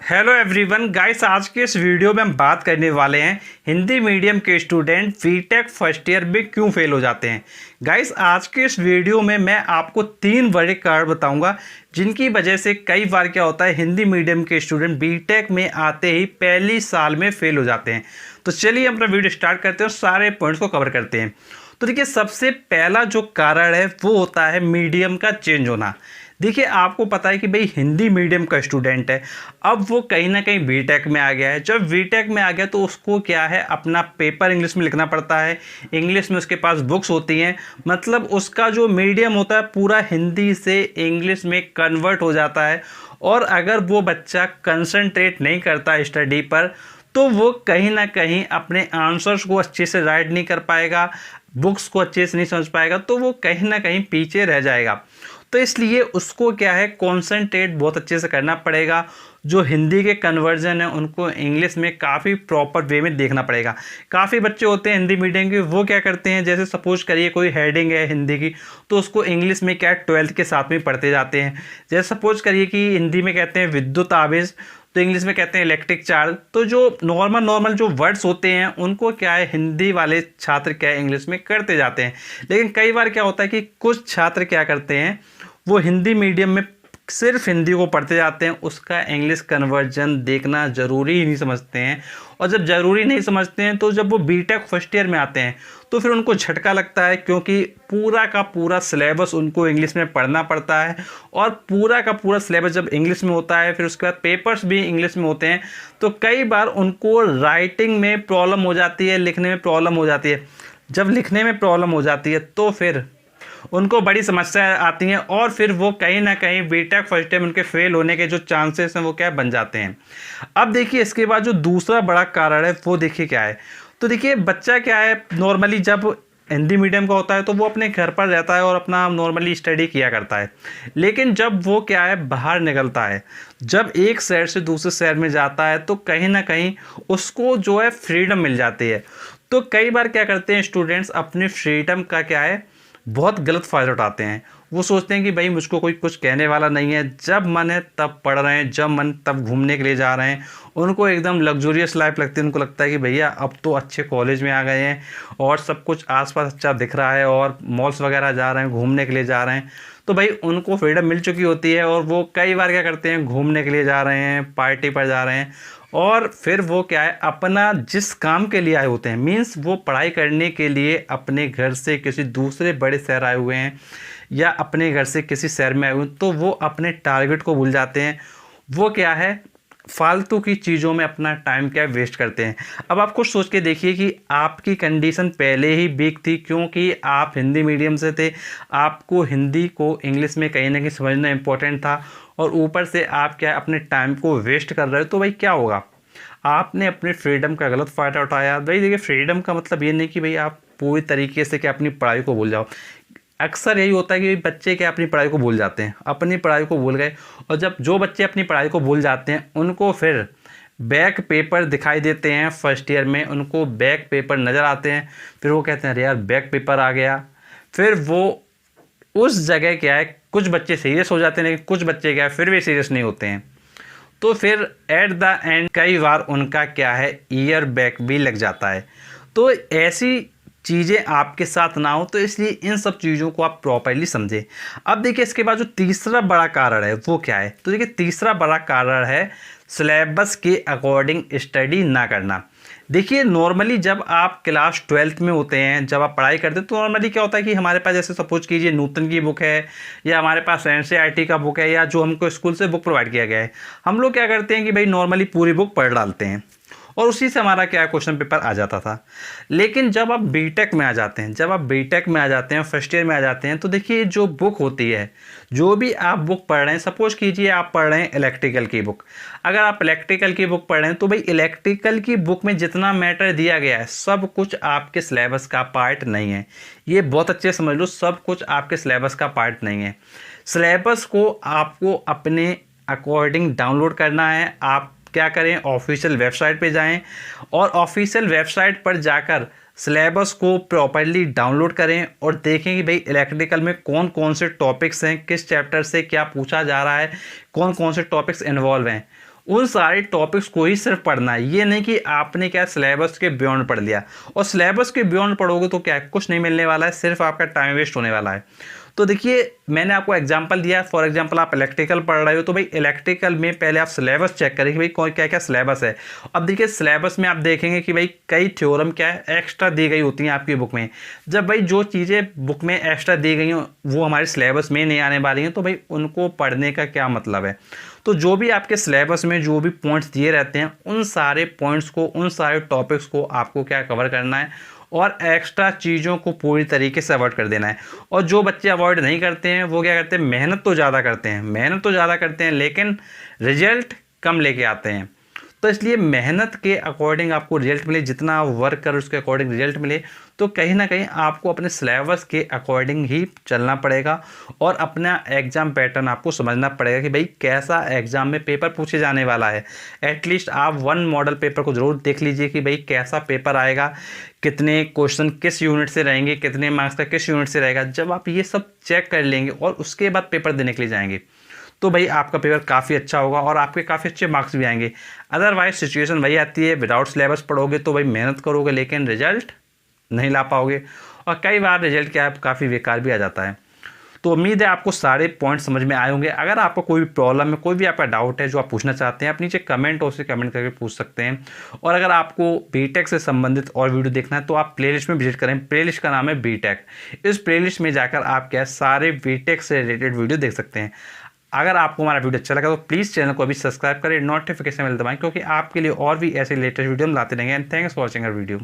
Hello everyone guys, आज के इस वीडियो में हम बात करने वाले हैं हिंदी मीडियम के स्टूडेंट बीटेक फर्स्ट ईयर में क्यों फेल हो जाते हैं। गाइस, आज के इस वीडियो में मैं आपको 3 बड़े कारण बताऊंगा जिनकी वजह से कई बार क्या होता है हिंदी मीडियम के स्टूडेंट बीटेक में आते ही पहली साल में फेल हो जाते हैं। तो चलिए हम अपना वीडियो स्टार्ट करते हैं और सारे पॉइंट्स को कवर करते हैं। तो देखिए, सबसे पहला जो कारण है वो होता है मीडियम का चेंज होना। देखिए, आपको पता है कि भाई हिंदी मीडियम का स्टूडेंट है, अब वो कहीं ना कहीं बीटेक में आ गया है। जब बीटेक में आ गया तो उसको क्या है, अपना पेपर इंग्लिश में लिखना पड़ता है, इंग्लिश में उसके पास बुक्स होती हैं, मतलब उसका जो मीडियम होता है पूरा हिंदी से इंग्लिश में कन्वर्ट हो जाता है। और अगर वो बच्चा कंसंट्रेट नहीं करता स्टडी पर तो वो कहीं ना कहीं अपने आंसर्स को अच्छे से राइट नहीं कर पाएगा, बुक्स को अच्छे से नहीं समझ पाएगा, तो वो कहीं ना कहीं पीछे रह जाएगा। तो इसलिए उसको क्या है, कॉन्सेंट्रेट बहुत अच्छे से करना पड़ेगा। जो हिंदी के कन्वर्जन है उनको इंग्लिश में काफ़ी प्रॉपर वे में देखना पड़ेगा। काफ़ी बच्चे होते हैं हिंदी मीडियम के, वो क्या करते हैं, जैसे सपोज करिए कोई हेडिंग है हिंदी की तो उसको इंग्लिश में क्या 12th के साथ में पढ़ते जाते हैं। जैसे सपोज करिए कि हिंदी में कहते हैं विद्युत आवेश तो इंग्लिश में कहते हैं इलेक्ट्रिक चार्ज। तो जो नॉर्मल जो वर्ड्स होते हैं उनको क्या है हिंदी वाले छात्र क्या है इंग्लिश में करते जाते हैं। लेकिन कई बार क्या होता है कि कुछ छात्र क्या करते हैं, वो हिंदी मीडियम में सिर्फ हिंदी को पढ़ते जाते हैं, उसका इंग्लिश कन्वर्जन देखना ज़रूरी ही नहीं समझते हैं। और जब ज़रूरी नहीं समझते हैं तो जब वो बीटेक फर्स्ट ईयर में आते हैं तो फिर उनको झटका लगता है, क्योंकि पूरा का पूरा सिलेबस उनको इंग्लिश में पढ़ना पड़ता है। और पूरा का पूरा सिलेबस जब इंग्लिश में होता है, फिर उसके बाद पेपर्स भी इंग्लिश में होते हैं, तो कई बार उनको राइटिंग में प्रॉब्लम हो जाती है, लिखने में प्रॉब्लम हो जाती है। जब लिखने में प्रॉब्लम हो जाती है तो फिर उनको बड़ी समस्या आती हैं और फिर वो कहीं ना कहीं बीटेक फर्स्ट टाइम उनके फेल होने के जो चांसेस हैं वो क्या बन जाते हैं। अब देखिए, इसके बाद जो दूसरा बड़ा कारण है वो देखिए क्या है। तो देखिए, बच्चा क्या है, नॉर्मली जब हिंदी मीडियम का होता है तो वो अपने घर पर रहता है और अपना नॉर्मली स्टडी किया करता है। लेकिन जब वो क्या है बाहर निकलता है, जब एक शहर से दूसरे शहर में जाता है तो कहीं ना कहीं उसको जो है फ्रीडम मिल जाती है। तो कई बार क्या करते हैं स्टूडेंट्स, अपनी फ्रीडम का क्या है बहुत गलत फ़ायदा उठाते हैं। वो सोचते हैं कि भाई मुझको कोई कुछ कहने वाला नहीं है, जब मन है तब पढ़ रहे हैं, जब मन तब घूमने के लिए जा रहे हैं। उनको एकदम लग्जूरियस लाइफ लगती है, उनको लगता है कि भैया अब तो अच्छे कॉलेज में आ गए हैं और सब कुछ आसपास अच्छा दिख रहा है और मॉल्स वगैरह जा रहे हैं, घूमने के लिए जा रहे हैं। तो भाई उनको फ्रीडम मिल चुकी होती है और वो कई बार क्या करते हैं, घूमने के लिए जा रहे हैं, पार्टी पर जा रहे हैं, और फिर वो क्या है अपना जिस काम के लिए आए होते हैं, मीन्स वो पढ़ाई करने के लिए अपने घर से किसी दूसरे बड़े शहर आए हुए हैं या अपने घर से किसी शहर में आए हुए हैं, तो वो अपने टारगेट को भूल जाते हैं। वो क्या है फालतू की चीज़ों में अपना टाइम क्या वेस्ट करते हैं। अब आप कुछ सोच के देखिए कि आपकी कंडीशन पहले ही वीक थी, क्योंकि आप हिंदी मीडियम से थे, आपको हिंदी को इंग्लिश में कहीं ना कहीं समझना इंपॉर्टेंट था, और ऊपर से आप क्या अपने टाइम को वेस्ट कर रहे हो। तो भाई क्या होगा, आपने अपने फ्रीडम का गलत फ़ायदा उठाया। भाई देखिए, फ्रीडम का मतलब ये नहीं कि भाई आप पूरी तरीके से क्या अपनी पढ़ाई को भूल जाओ। अक्सर यही होता है कि बच्चे क्या अपनी पढ़ाई को भूल जाते हैं, अपनी पढ़ाई को भूल गए, और जब जो बच्चे अपनी पढ़ाई को भूल जाते हैं उनको फिर बैक पेपर दिखाई देते हैं। फर्स्ट ईयर में उनको बैक पेपर नज़र आते हैं, फिर वो कहते हैं अरे यार बैक पेपर आ गया। फिर वो उस जगह क्या है, कुछ बच्चे सीरियस हो जाते हैं लेकिन कुछ बच्चे क्या है फिर भी सीरियस नहीं होते हैं। तो फिर एट द एंड कई बार उनका क्या है ईयर बैक भी लग जाता है। तो ऐसी चीज़ें आपके साथ ना हो, तो इसलिए इन सब चीज़ों को आप प्रॉपरली समझें। अब देखिए, इसके बाद जो तीसरा बड़ा कारण है वो क्या है। तो देखिए, तीसरा बड़ा कारण है सिलेबस के अकॉर्डिंग स्टडी ना करना। देखिए, नॉर्मली जब आप क्लास 12th में होते हैं, जब आप पढ़ाई करते हैं, तो नॉर्मली क्या होता है कि हमारे पास जैसे सपोज कीजिए नूतन की बुक है या हमारे पास एनसीईआरटी का बुक है या जो हमको स्कूल से बुक प्रोवाइड किया गया है, हम लोग क्या करते हैं कि भाई नॉर्मली पूरी बुक पढ़ डालते हैं और उसी से हमारा क्या क्वेश्चन पेपर आ जाता था। लेकिन जब आप बीटेक में आ जाते हैं, जब आप बीटेक में आ जाते हैं, फर्स्ट ईयर में आ जाते हैं, तो देखिए जो बुक होती है, जो भी आप बुक पढ़ रहे हैं, सपोज कीजिए आप पढ़ रहे हैं इलेक्ट्रिकल की बुक। अगर आप इलेक्ट्रिकल की बुक पढ़ रहे हैं तो भाई इलेक्ट्रिकल की बुक में जितना मैटर दिया गया है सब कुछ आपके सिलेबस का पार्ट नहीं है। ये बहुत अच्छे समझ लो, सब कुछ आपके सिलेबस का पार्ट नहीं है। सिलेबस को आपको अपने अकॉर्डिंग डाउनलोड करना है। आप क्या करें, ऑफिशियल वेबसाइट पे जाएं और ऑफिशियल वेबसाइट पर जाकर सिलेबस को प्रॉपर्ली डाउनलोड करें और देखें कि भाई इलेक्ट्रिकल में कौन कौन से टॉपिक्स हैं, किस चैप्टर से क्या पूछा जा रहा है, कौन कौन से टॉपिक्स इन्वॉल्व हैं। उन सारे टॉपिक्स को ही सिर्फ पढ़ना है। ये नहीं कि आपने क्या सिलेबस के बियॉन्ड पढ़ लिया, और सिलेबस के बियॉन्ड पढ़ोगे तो क्या कुछ नहीं मिलने वाला है, सिर्फ आपका टाइम वेस्ट होने वाला है। तो देखिए मैंने आपको एग्जांपल दिया, फॉर एग्जांपल आप इलेक्ट्रिकल पढ़ रहे हो तो भाई इलेक्ट्रिकल में पहले आप सिलेबस चेक करें कि भाई कौन क्या क्या सिलेबस है। अब देखिए सिलेबस में आप देखेंगे कि भाई कई थ्योरम क्या है एक्स्ट्रा दी गई होती हैं आपकी बुक में। जब भाई जो चीज़ें बुक में एक्स्ट्रा दी गई हैं वो हमारे सिलेबस में नहीं आने वाली हैं, तो भाई उनको पढ़ने का क्या मतलब है। तो जो भी आपके सिलेबस में जो भी पॉइंट्स दिए रहते हैं उन सारे पॉइंट्स को, उन सारे टॉपिक्स को आपको क्या कवर करना है, और एक्स्ट्रा चीज़ों को पूरी तरीके से अवॉइड कर देना है। और जो बच्चे अवॉइड नहीं करते हैं वो क्या करते हैं, मेहनत तो ज़्यादा करते हैं, मेहनत तो ज़्यादा करते हैं लेकिन रिजल्ट कम लेके आते हैं। तो इसलिए मेहनत के अकॉर्डिंग आपको रिजल्ट मिले, जितना आप वर्क करो उसके अकॉर्डिंग रिजल्ट मिले, तो कहीं ना कहीं आपको अपने सिलेबस के अकॉर्डिंग ही चलना पड़ेगा और अपना एग्ज़ाम पैटर्न आपको समझना पड़ेगा कि भाई कैसा एग्ज़ाम में पेपर पूछे जाने वाला है। एटलीस्ट आप वन मॉडल पेपर को ज़रूर देख लीजिए कि भाई कैसा पेपर आएगा, कितने क्वेश्चन किस यूनिट से रहेंगे, कितने मार्क्स का किस यूनिट से रहेगा। जब आप ये सब चेक कर लेंगे और उसके बाद पेपर देने के लिए जाएंगे तो भाई आपका पेपर काफ़ी अच्छा होगा और आपके काफ़ी अच्छे मार्क्स भी आएंगे। अदरवाइज सिचुएशन वही आती है, विदाउट सिलेबस पढ़ोगे तो भाई मेहनत करोगे लेकिन रिजल्ट नहीं ला पाओगे, और कई बार रिजल्ट क्या है काफ़ी बेकार भी आ जाता है। तो उम्मीद है आपको सारे पॉइंट समझ में आए होंगे। अगर आपको कोई भी प्रॉब्लम है, कोई भी आपका डाउट है जो आप पूछना चाहते हैं, आप नीचे कमेंट और उसे कमेंट करके पूछ सकते हैं। और अगर आपको बीटेक से संबंधित और वीडियो देखना है तो आप प्लेलिस्ट में विजिट करें। प्लेलिस्ट का नाम है बीटेक। इस प्लेलिस्ट में जाकर आप क्या सारे बीटेक से रिलेटेड वीडियो देख सकते हैं। अगर आपको हमारा वीडियो अच्छा लगा तो प्लीज़ चैनल को अभी सब्सक्राइब करें, नोटिफिकेशन बेल दबाएं, क्योंकि आपके लिए और भी ऐसे लेटेस्ट वीडियो हम लाते रहेंगे। And thanks for watching our video.